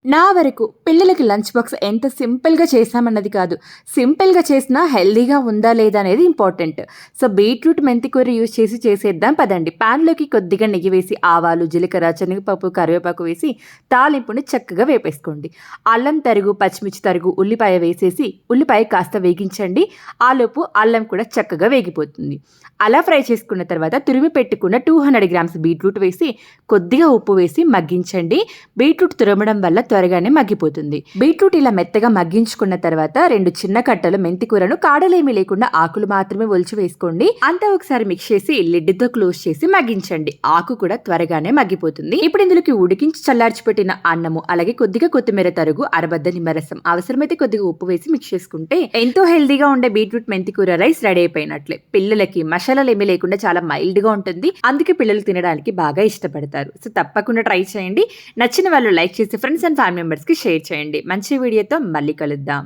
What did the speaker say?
నా వరకు పిల్లలకి లంచ్ బాక్స్ ఎంత సింపుల్‌గా చేశామన్నది కాదు. సింపుల్‌గా చేసినా హెల్తీగా ఉందా లేదా అనేది ఇంపార్టెంట్. సో, బీట్రూట్ మెంతి కూర యూజ్ చేసి చేసేద్దాం పదండి. పాన్‌లోకి కొద్దిగా నెయ్యి వేసి ఆవాలు, జీలకర్ర, శనగపప్పు, కరివేపాకు వేసి తాలింపుని చక్కగా వేపేసుకోండి. అల్లం తరుగు, పచ్చిమిర్చి తరుగు, ఉల్లిపాయ వేసేసి ఉల్లిపాయ కాస్త వేగించండి. ఆలోపు అల్లం కూడా చక్కగా వేగిపోతుంది. అలా ఫ్రై చేసుకున్న తర్వాత తురిమి పెట్టుకున్న 200 గ్రామ్స్ బీట్రూట్ వేసి కొద్దిగా ఉప్పు వేసి మగ్గించండి. బీట్రూట్ తురమడం వల్ల త్వరగానే మగ్గిపోతుంది. బీట్రూట్ ఇలా మెత్తగా మగ్గించుకున్న తర్వాత 2 చిన్న కట్టలు మెంతి కూరను కాడలేమీ లేకుండా ఆకులు మాత్రమే ఒలిచి వేసుకోండి. అంతా ఒకసారి మిక్స్ చేసి లిడ్తో క్లోజ్ చేసి మగ్గించండి. ఆకు కూడా త్వరగానే మగ్గిపోతుంది. ఇప్పుడు ఇందులోకి ఉడికించి చల్లార్చిపెట్టిన అన్నము, అలాగే కొద్దిగా కొత్తిమీర తరుగు, అరబద్ద నిమ్మరసం, అవసరమైతే కొద్దిగా ఉప్పు వేసి మిక్స్ చేసుకుంటే ఎంతో హెల్దీగా ఉండే బీట్రూట్ మెంతి కూర రైస్ రెడీ అయిపోయినట్లే. పిల్లలకి మసాలాలు ఏమీ లేకుండా చాలా మైల్డ్ గా ఉంటుంది. అందుకే పిల్లలు తినడానికి బాగా ఇష్టపడతారు. సో తప్పకుండా ట్రై చేయండి. నచ్చిన వాళ్ళు లైక్ చేసి ఫ్రెండ్స్ అండ్ ఫ్యామిలీ మెంబర్స్ కి షేర్ చేయండి. మంచి వీడియోతో మళ్ళీ కలుద్దాం.